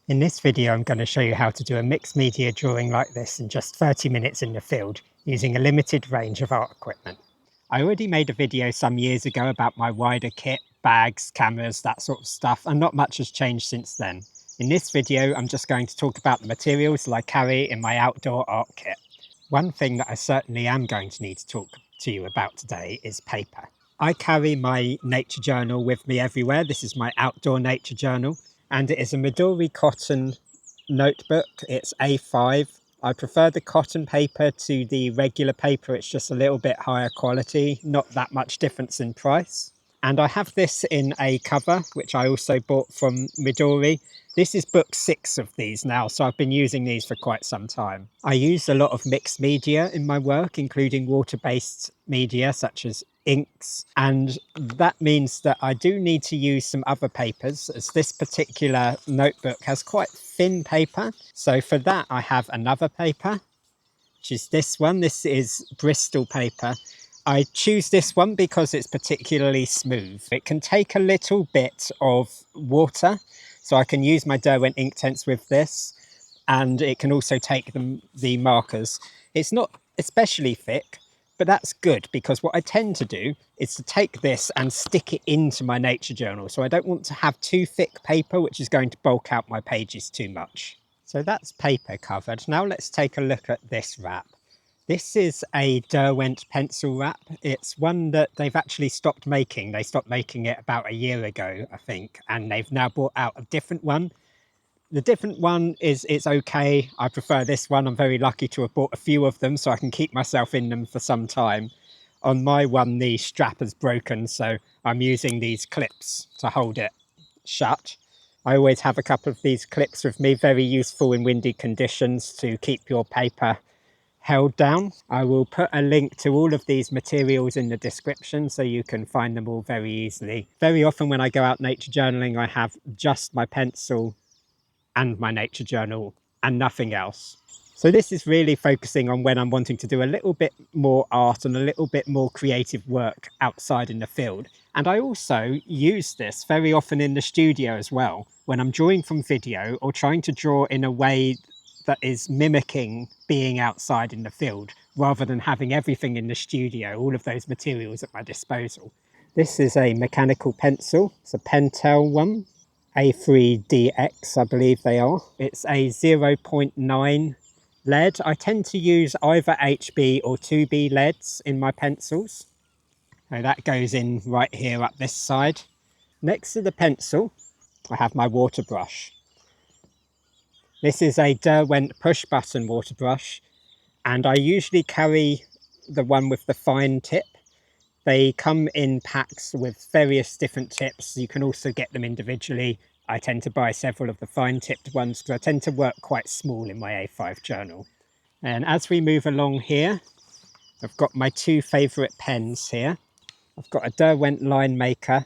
In this video, I'm going to show you how to do a mixed media drawing like this in just 30 minutes in the field using a limited range of art equipment. I already made a video some years ago about my wider kit, bags, cameras, that sort of stuff, and not much has changed since then. In this video, I'm just going to talk about the materials that I carry in my outdoor art kit. One thing that I certainly am going to need to talk to you about today is paper. I carry my nature journal with me everywhere. This is my outdoor nature journal, and it is a Midori cotton notebook. It's A5. I prefer the cotton paper to the regular paper. It's just a little bit higher quality, not that much difference in price. And I have this in a cover, which I also bought from Midori. This is book 6 of these now, so I've been using these for quite some time. I use a lot of mixed media in my work, including water-based media such as inks, and that means that I do need to use some other papers, as this particular notebook has quite thin paper. So for that, I have another paper, which is this one. This is Bristol paper. I choose this one because it's particularly smooth. It can take a little bit of water, so I can use my Derwent Inktense with this, and it can also take the markers. It's not especially thick, but that's good, because what I tend to do is to take this and stick it into my nature journal. So I don't want to have too thick paper, which is going to bulk out my pages too much. So that's paper covered. Now let's take a look at this wrap. This is a Derwent pencil wrap. It's one that they've actually stopped making. They stopped making it about a year ago, I think, and they've now brought out a different one. The different one it's okay. I prefer this one. I'm very lucky to have bought a few of them, so I can keep myself in them for some time. On my one, the strap is broken, so I'm using these clips to hold it shut. I always have a couple of these clips with me, very useful in windy conditions to keep your paper held down. I will put a link to all of these materials in the description so you can find them all very easily. Very often when I go out nature journaling, I have just my pencil and my nature journal and nothing else. So this is really focusing on when I'm wanting to do a little bit more art and a little bit more creative work outside in the field. And I also use this very often in the studio as well, when I'm drawing from video or trying to draw in a way that is mimicking being outside in the field, rather than having everything in the studio, all of those materials at my disposal. This is a mechanical pencil. It's a Pentel one, A3DX, I believe they are. It's a 0.9 lead. I tend to use either HB or 2B leads in my pencils. So that goes in right here up this side. Next to the pencil, I have my water brush. This is a Derwent push button water brush, and I usually carry the one with the fine tip. They come in packs with various different tips. You can also get them individually. I tend to buy several of the fine tipped ones because I tend to work quite small in my A5 journal. And as we move along here, I've got my two favourite pens here. I've got a Derwent line maker.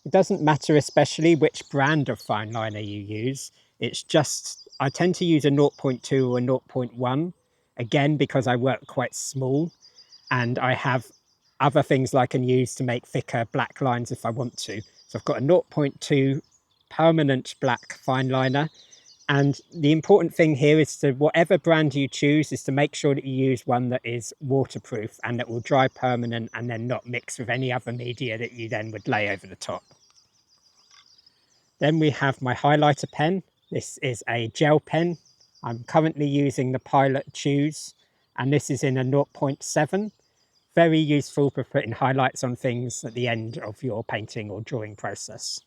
It doesn't matter especially which brand of fine liner you use. It's just, I tend to use a 0.2 or a 0.1, again, because I work quite small and I have other things I can use to make thicker black lines if I want to. So I've got a 0.2 permanent black fine liner. And the important thing here is to, whatever brand you choose, is to make sure that you use one that is waterproof and that will dry permanent and then not mix with any other media that you then would lay over the top. Then we have my highlighter pen. This is a gel pen. I'm currently using the Pilot Choose, and this is in a 0.7. Very useful for putting highlights on things at the end of your painting or drawing process.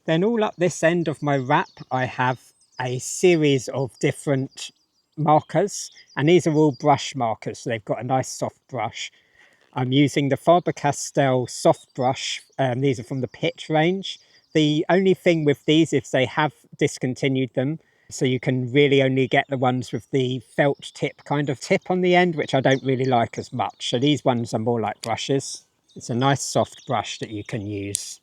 Then all up this end of my wrap, I have a series of different markers, and these are all brush markers, so they've got a nice soft brush. I'm using the Faber-Castell soft brush. These are from the Pitch range. The only thing with these is they have discontinued them, so you can really only get the ones with the felt tip kind of tip on the end, which I don't really like as much. So these ones are more like brushes. It's a nice soft brush that you can use.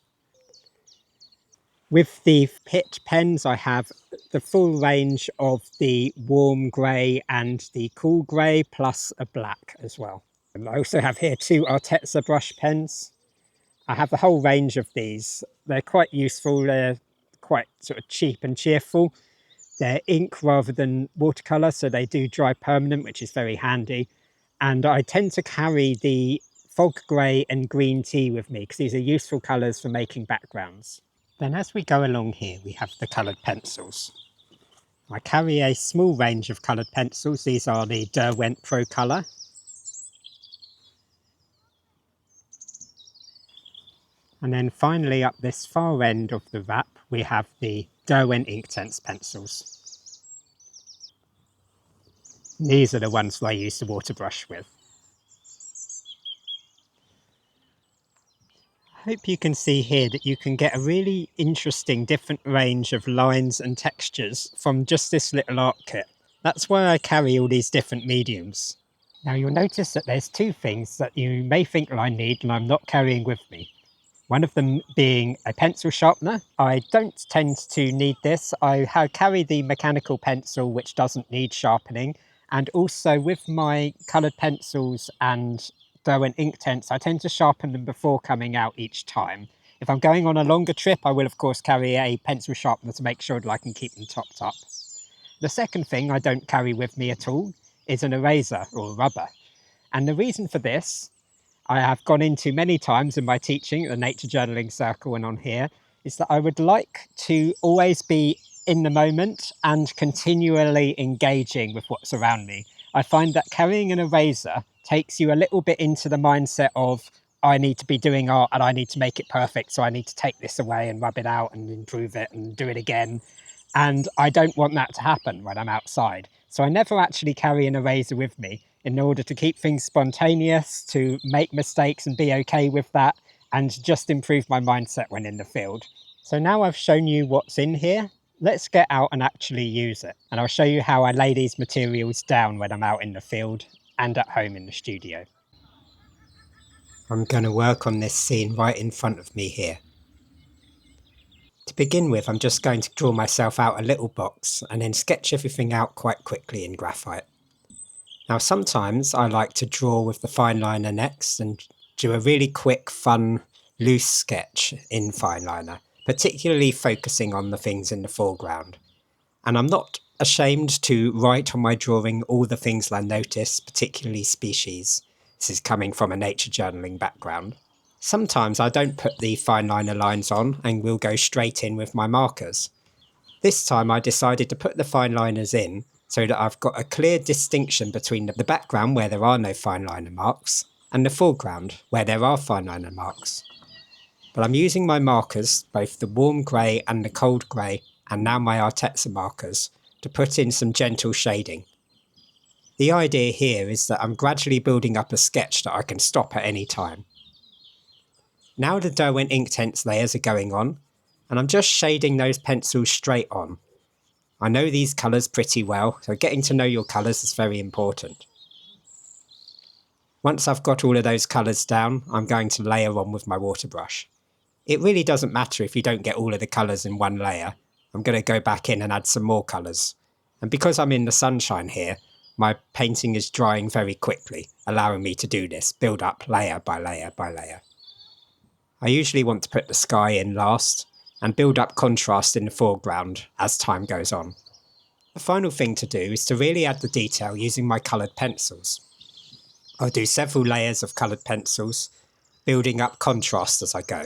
With the Pitch pens, I have the full range of the warm grey and the cool grey, plus a black as well. I also have here two Arteza brush pens. I have a whole range of these. They're quite useful. They're quite sort of cheap and cheerful. They're ink rather than watercolour, so they do dry permanent, which is very handy. And I tend to carry the fog grey and green tea with me because these are useful colours for making backgrounds. Then as we go along here, we have the coloured pencils. I carry a small range of coloured pencils. These are the Derwent Pro Colour. And then finally up this far end of the wrap, we have the Derwent Inktense pencils. These are the ones that I use the water brush with. I hope you can see here that you can get a really interesting different range of lines and textures from just this little art kit. That's why I carry all these different mediums. Now you'll notice that there's two things that you may think I need and I'm not carrying with me. One of them being a pencil sharpener. I don't tend to need this. I carry the mechanical pencil which doesn't need sharpening, and also with my coloured pencils and Derwent Inktense, I tend to sharpen them before coming out each time. If I'm going on a longer trip, I will of course carry a pencil sharpener to make sure that I can keep them topped up. The second thing I don't carry with me at all is an eraser or a rubber. And the reason for this, I have gone into many times in my teaching at the Nature Journaling Circle and on here, is that I would like to always be in the moment and continually engaging with what's around me. I find that carrying an eraser takes you a little bit into the mindset of, I need to be doing art and I need to make it perfect, so I need to take this away and rub it out and improve it and do it again. And I don't want that to happen when I'm outside. So I never actually carry an eraser with me in order to keep things spontaneous, to make mistakes and be okay with that, and just improve my mindset when in the field. So now I've shown you what's in here, let's get out and actually use it. And I'll show you how I lay these materials down when I'm out in the field and at home in the studio. I'm going to work on this scene right in front of me here. To begin with, I'm just going to draw myself out a little box and then sketch everything out quite quickly in graphite. Now sometimes I like to draw with the fine liner next and do a really quick, fun, loose sketch in fine liner, particularly focusing on the things in the foreground. And I'm not ashamed to write on my drawing all the things I notice, particularly species. This is coming from a nature journaling background. Sometimes I don't put the fine liner lines on and will go straight in with my markers. This time I decided to put the fine liners in so that I've got a clear distinction between the background where there are no fine liner marks and the foreground where there are fine liner marks. But I'm using my markers, both the warm grey and the cold grey, and now my Arteza markers, to put in some gentle shading. The idea here is that I'm gradually building up a sketch that I can stop at any time. Now the Derwent Inktense layers are going on, and I'm just shading those pencils straight on. I know these colours pretty well, so getting to know your colours is very important. Once I've got all of those colours down, I'm going to layer on with my water brush. It really doesn't matter if you don't get all of the colours in one layer. I'm going to go back in and add some more colours. And because I'm in the sunshine here, my painting is drying very quickly, allowing me to do this, build up layer by layer by layer. I usually want to put the sky in last, and build up contrast in the foreground as time goes on. The final thing to do is to really add the detail using my coloured pencils. I'll do several layers of coloured pencils, building up contrast as I go.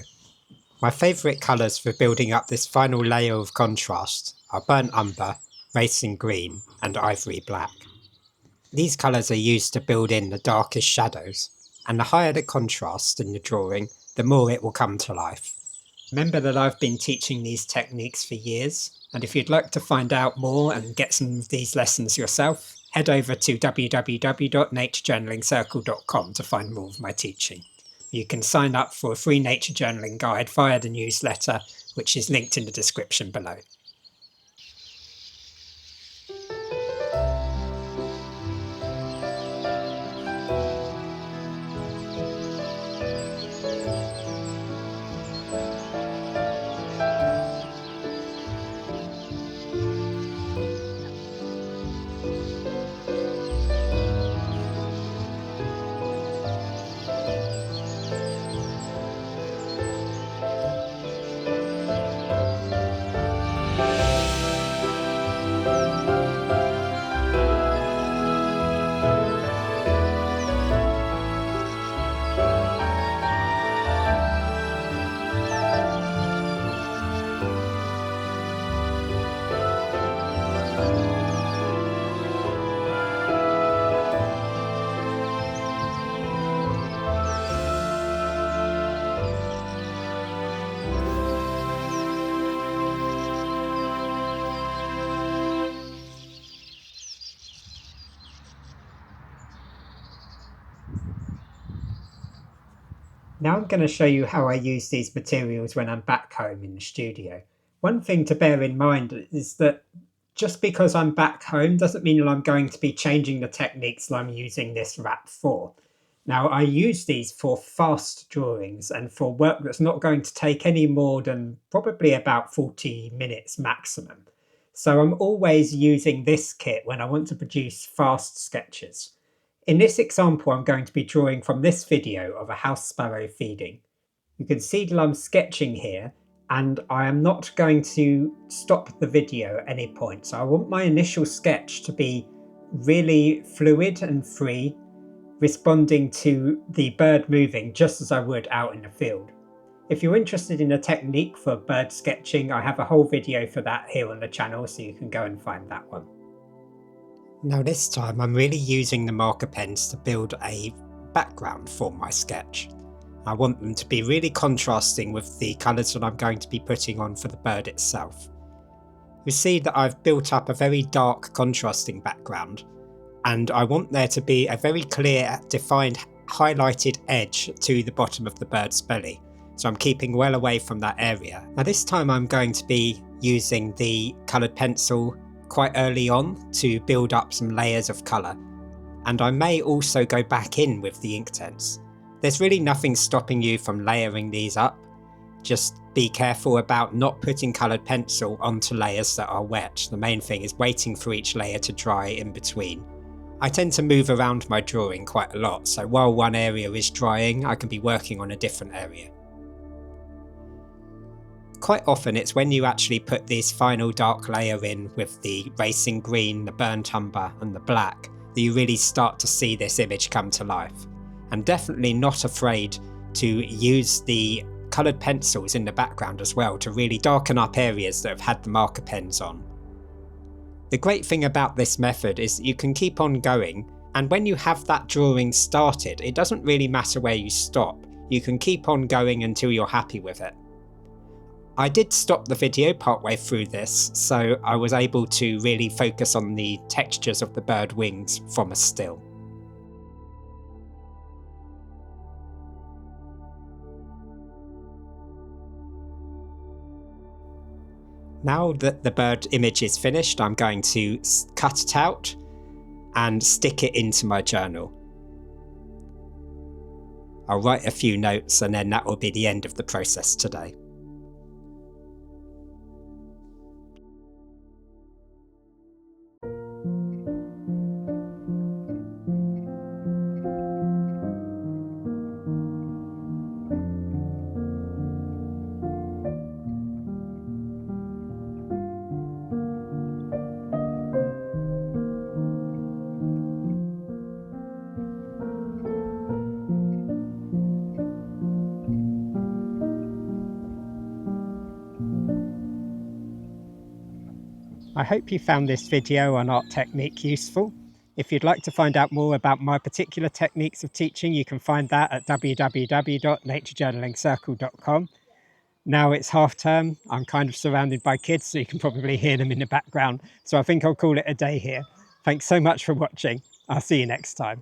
My favourite colours for building up this final layer of contrast are burnt umber, racing green and ivory black. These colours are used to build in the darkest shadows, and the higher the contrast in the drawing, the more it will come to life. Remember that I've been teaching these techniques for years, and if you'd like to find out more and get some of these lessons yourself, head over to www.naturejournalingcircle.com to find more of my teaching. You can sign up for a free nature journaling guide via the newsletter, which is linked in the description below. Now I'm going to show you how I use these materials when I'm back home in the studio. One thing to bear in mind is that just because I'm back home doesn't mean that I'm going to be changing the techniques that I'm using this wrap for. Now I use these for fast drawings and for work that's not going to take any more than probably about 40 minutes maximum. So I'm always using this kit when I want to produce fast sketches. In this example, I'm going to be drawing from this video of a house sparrow feeding. You can see that I'm sketching here, and I am not going to stop the video at any point. So I want my initial sketch to be really fluid and free, responding to the bird moving just as I would out in the field. If you're interested in a technique for bird sketching, I have a whole video for that here on the channel, so you can go and find that one. Now this time I'm really using the marker pens to build a background for my sketch. I want them to be really contrasting with the colours that I'm going to be putting on for the bird itself. You see that I've built up a very dark contrasting background, and I want there to be a very clear, defined, highlighted edge to the bottom of the bird's belly. So I'm keeping well away from that area. Now this time I'm going to be using the coloured pencil quite early on to build up some layers of colour, and I may also go back in with the Inktense. There's really nothing stopping you from layering these up, just be careful about not putting coloured pencil onto layers that are wet. The main thing is waiting for each layer to dry in between. I tend to move around my drawing quite a lot, so while one area is drying I can be working on a different area. Quite often it's when you actually put this final dark layer in with the racing green, the burnt umber and the black that you really start to see this image come to life. And definitely not afraid to use the coloured pencils in the background as well to really darken up areas that have had the marker pens on. The great thing about this method is that you can keep on going, and when you have that drawing started it doesn't really matter where you stop. You can keep on going until you're happy with it. I did stop the video partway through this, so I was able to really focus on the textures of the bird wings from a still. Now that the bird image is finished, I'm going to cut it out and stick it into my journal. I'll write a few notes and then that will be the end of the process today. I hope you found this video on art technique useful. If you'd like to find out more about my particular techniques of teaching, you can find that at www.naturejournalingcircle.com. Now it's half term, I'm kind of surrounded by kids, so you can probably hear them in the background. So I think I'll call it a day here. Thanks so much for watching. I'll see you next time.